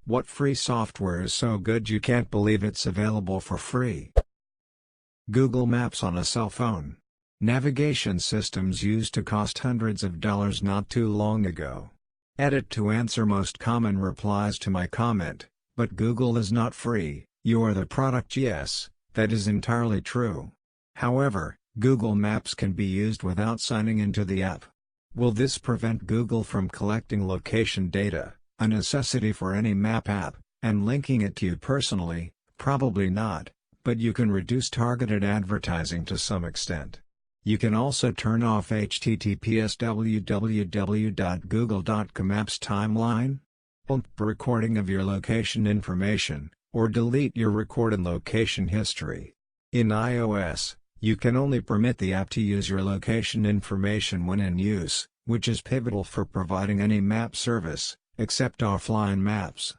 What free software is so good you can't believe it's available for free? Google Maps on a cell phone. Navigation systems used to cost hundreds of dollars not too long ago. Edit to answer most common replies to my comment, but Google is not free, you are the product. Yes, that is entirely true. However, Google Maps can be used without signing into the app. Will this prevent Google from collecting location data, a necessity for any map app, and linking it to you personally? Probably not, but you can reduce targeted advertising to some extent. You can also turn off https www.google.com apps timeline, recording of your location information, or delete your recorded location history. In iOS, you can only permit the app to use your location information when in use, which is pivotal for providing any map service, except offline maps.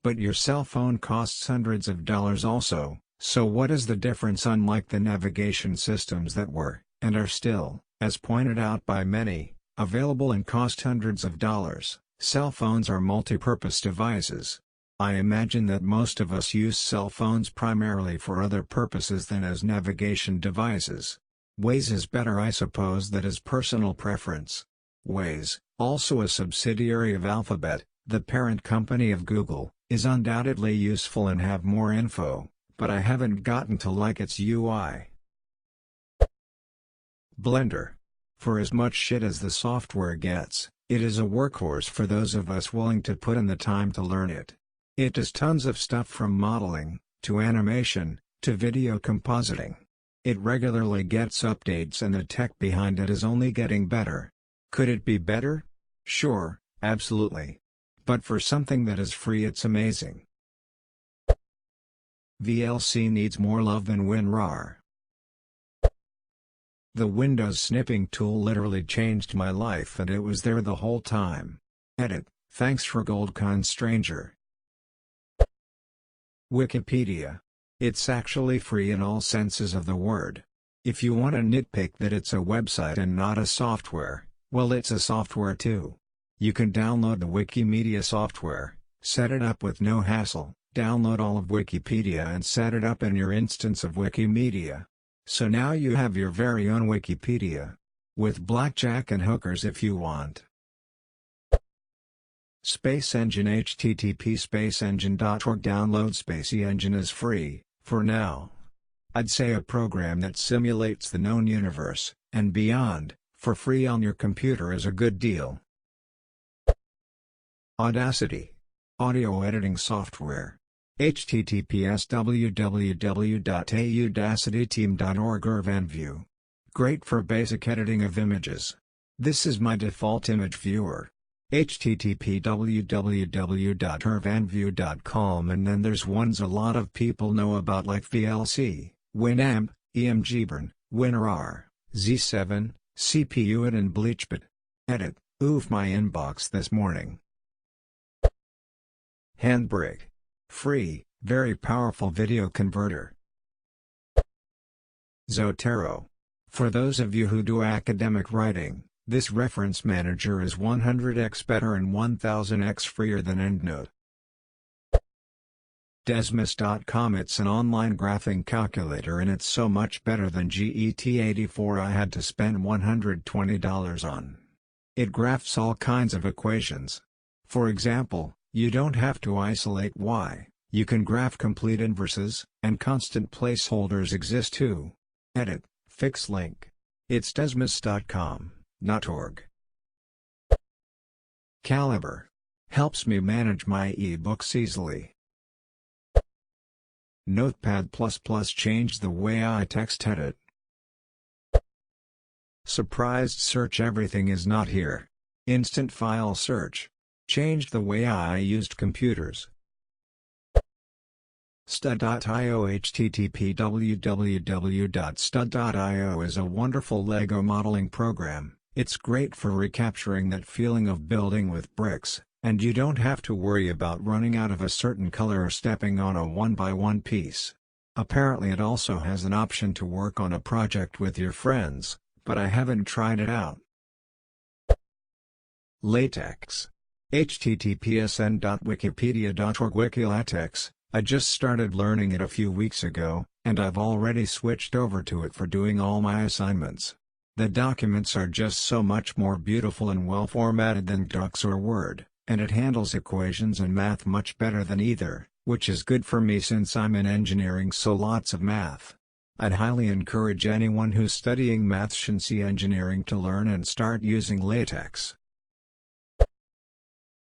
But your cell phone costs hundreds of dollars also, so what is the difference? Unlike the navigation systems that were, and are still, as pointed out by many, available and cost hundreds of dollars, cell phones are multi-purpose devices. I imagine that most of us use cell phones primarily for other purposes than as navigation devices. Waze is better, I suppose. That is personal preference. Waze, also a subsidiary of Alphabet, the parent company of Google, is undoubtedly useful and have more info, but I haven't gotten to like its UI. Blender. For as much shit as the software gets, it is a workhorse for those of us willing to put in the time to learn it. It does tons of stuff from modeling, to animation, to video compositing. It regularly gets updates and the tech behind it is only getting better. Could it be better? Sure, absolutely. But for something that is free, it's amazing. VLC needs more love than WinRAR. The Windows snipping tool literally changed my life and it was there the whole time. Edit, thanks for Goldcoin Stranger. Wikipedia. It's actually free in all senses of the word. If you want to nitpick that it's a website and not a software, well, it's a software too. You can download the Wikimedia software, set it up with no hassle, download all of Wikipedia and set it up in your instance of Wikimedia. So now you have your very own Wikipedia. With blackjack and hookers if you want. Space Engine. http spaceengine.org. Download Space Engine is free, for now. I'd say a program that simulates the known universe, and beyond, for free on your computer is a good deal. Audacity. Audio editing software. https www.audacityteam.org. IrvanView. Great for basic editing of images. This is my default image viewer. http www.irvanview.com. And then there's ones a lot of people know about like VLC, Winamp, EMGBurn, WinRAR, Z7, CPUit and BleachBit. Edit, oof my inbox this morning. Handbrake. Free, very powerful video converter. Zotero. For those of you who do academic writing, this reference manager is 100x better and 1000x freer than EndNote. Desmus.com. It's an online graphing calculator and it's so much better than GET84 I had to spend $120 on. It graphs all kinds of equations. For example, you don't have to isolate y, you can graph complete inverses, and constant placeholders exist too. Edit, fix link. It's desmus.com, not .org. Calibre. Helps me manage my ebooks easily. Notepad++ changed the way I text edit. Surprised search. Everything is not here. Instant file search. Changed the way I used computers. Stud.io. http www.stud.io is a wonderful Lego modeling program. It's great for recapturing that feeling of building with bricks, and you don't have to worry about running out of a certain color or stepping on a one-by-one piece. Apparently it also has an option to work on a project with your friends, but I haven't tried it out. Latex. https://n.wikipedia.org Wikilatex. I just started learning it a few weeks ago, and I've already switched over to it for doing all my assignments. The documents are just so much more beautiful and well formatted than Docs or Word, and it handles equations and math much better than either, which is good for me since I'm in engineering, so lots of math. I'd highly encourage anyone who's studying maths/science engineering to learn and start using LaTeX.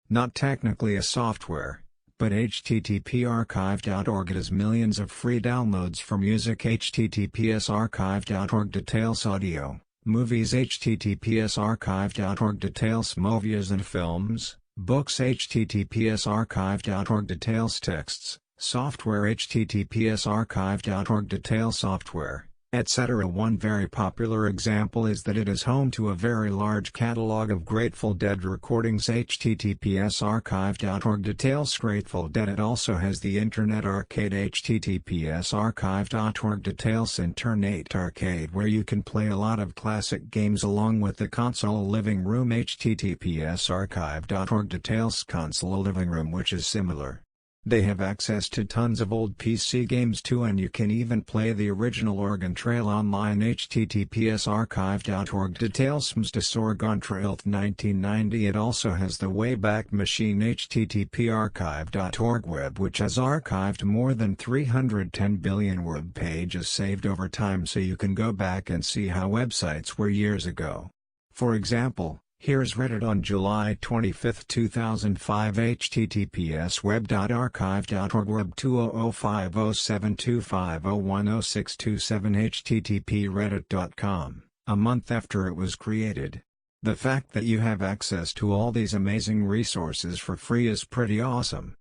Not technically a software, but http://archive.org. It has millions of free downloads for music. https://archive.org details audio, movies. https://archive.org details movies and films, books. https://archive.org details texts, software. https://archive.org details software, etc. One very popular example is that it is home to a very large catalog of Grateful Dead recordings. https://archive.org details Grateful Dead. It also has the Internet Arcade. https://archive.org details Internet Arcade, where you can play a lot of classic games along with the console living room. https://archive.org details console living room, which is similar. They have access to tons of old PC games too, and you can even play the original Oregon Trail online. https://archive.org details Msdas Oregon Trail 1990. It also has the Wayback Machine. http://archive.org web, which has archived more than 310 billion web pages saved over time, so you can go back and see how websites were years ago. For example, here's Reddit on July 25, 2005. https://web.archive.org web 20050725010627 http://reddit.com, a month after it was created. The fact that you have access to all these amazing resources for free is pretty awesome.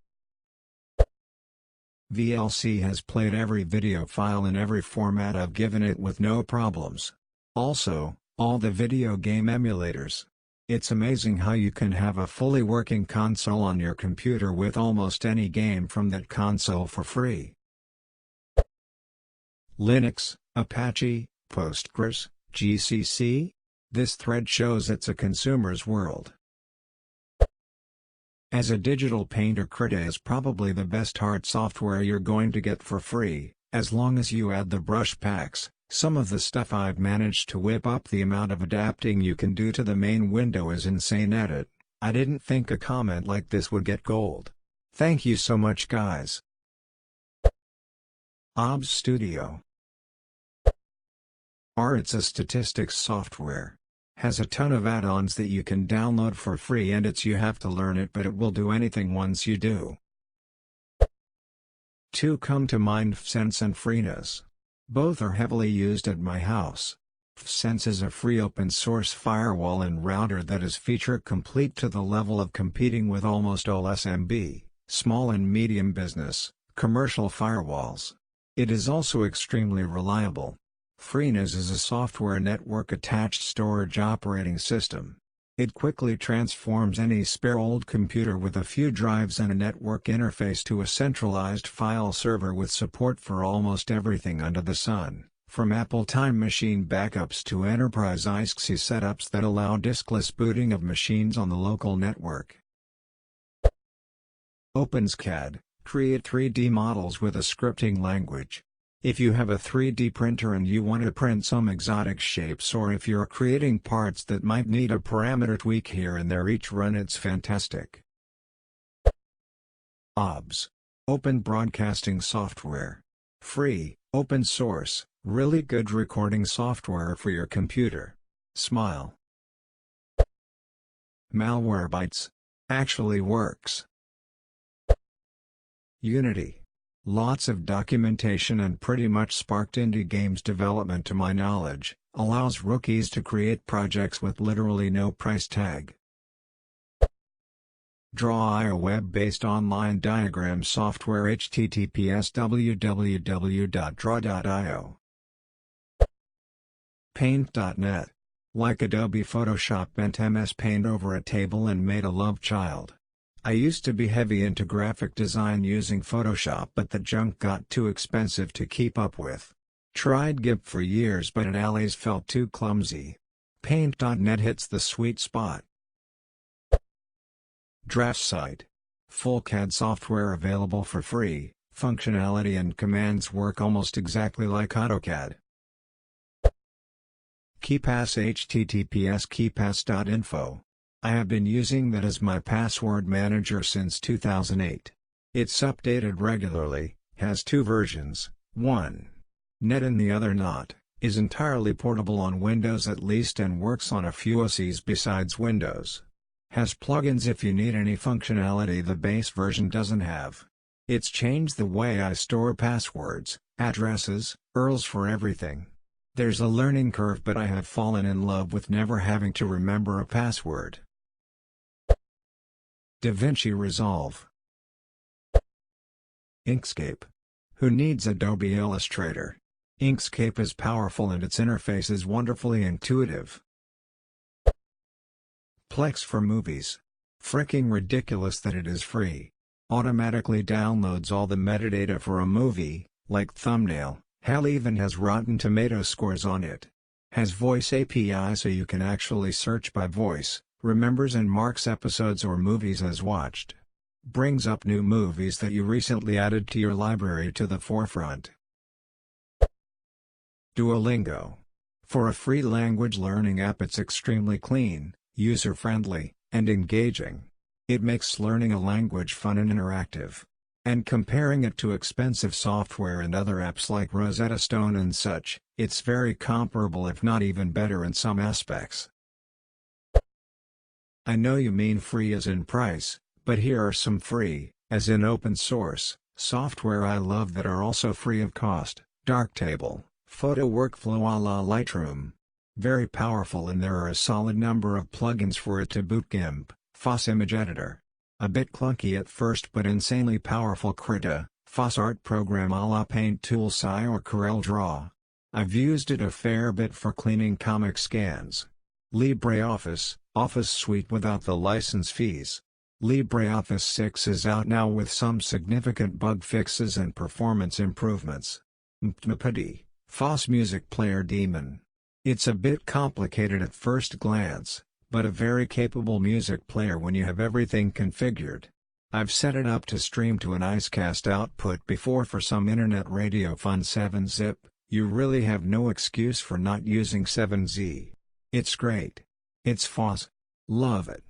VLC has played every video file in every format I've given it with no problems. Also, all the video game emulators. It's amazing how you can have a fully working console on your computer with almost any game from that console for free. Linux, Apache, Postgres, GCC? This thread shows it's a consumer's world. As a digital painter, Krita is probably the best art software you're going to get for free, as long as you add the brush packs. Some of the stuff I've managed to whip up. The amount of adapting you can do to the main window is insane. Edit. I didn't think a comment like this would get gold. Thank you so much, guys. OBS Studio. It's a statistics software. Has a ton of add-ons that you can download for free, and you have to learn it, but it will do anything once you do. Two come to mind: Fsense and Freeness. Both are heavily used at my house. Fsense is a free open-source firewall and router that is feature-complete to the level of competing with almost all SMB, small and medium business, commercial firewalls. It is also extremely reliable. Freeness is a software network-attached storage operating system. It quickly transforms any spare old computer with a few drives and a network interface to a centralized file server with support for almost everything under the sun, from Apple Time Machine backups to enterprise ISCSI setups that allow diskless booting of machines on the local network. OpenSCAD, create 3D models with a scripting language. If you have a 3D printer and you want to print some exotic shapes, or if you're creating parts that might need a parameter tweak here and there each run, it's fantastic. OBS. Open Broadcasting Software. Free, open source, really good recording software for your computer. Smile. Malwarebytes. Actually works. Unity. Lots of documentation and pretty much sparked indie games development to my knowledge, allows rookies to create projects with literally no price tag. Draw.io web-based online diagram software. https://www.draw.io. Paint.net. Like Adobe Photoshop, bent MS Paint over a table and made a love child. I used to be heavy into graphic design using Photoshop, but the junk got too expensive to keep up with. Tried GIMP for years, but it always felt too clumsy. Paint.net hits the sweet spot. Draft site. Full CAD software available for free, functionality and commands work almost exactly like AutoCAD. KeePass https keepass.info. I have been using that as my password manager since 2008. It's updated regularly, has two versions, one net and the other not, is entirely portable on Windows at least and works on a few OSes besides Windows. Has plugins if you need any functionality the base version doesn't have. It's changed the way I store passwords, addresses, URLs for everything. There's a learning curve but I have fallen in love with never having to remember a password. DaVinci Resolve. Inkscape. Who needs Adobe Illustrator? Inkscape is powerful and its interface is wonderfully intuitive. Plex for movies. Fricking ridiculous that it is free. Automatically downloads all the metadata for a movie, like thumbnail, hell even has Rotten Tomato scores on it. Has voice API so you can actually search by voice, remembers and marks episodes or movies as watched. Brings up new movies that you recently added to your library to the forefront. Duolingo. For a free language learning app it's extremely clean, user-friendly, and engaging. It makes learning a language fun and interactive. And comparing it to expensive software and other apps like Rosetta Stone and such, it's very comparable if not even better in some aspects. I know you mean free as in price, but here are some free, as in open source, software I love that are also free of cost. Darktable, Photo Workflow a la Lightroom. Very powerful and there are a solid number of plugins for it to boot. GIMP, FOSS Image Editor. A bit clunky at first but insanely powerful. Krita, FOSS Art Program a la Paint Tool Sci or CorelDRAW. I've used it a fair bit for cleaning comic scans. LibreOffice, Office Suite without the license fees. LibreOffice 6 is out now with some significant bug fixes and performance improvements. Mpnpd, FOSS Music Player Daemon. It's a bit complicated at first glance, but a very capable music player when you have everything configured. I've set it up to stream to an Icecast output before for some internet radio fun. 7-zip, you really have no excuse for not using 7z. It's great. It's FOSS. Love it.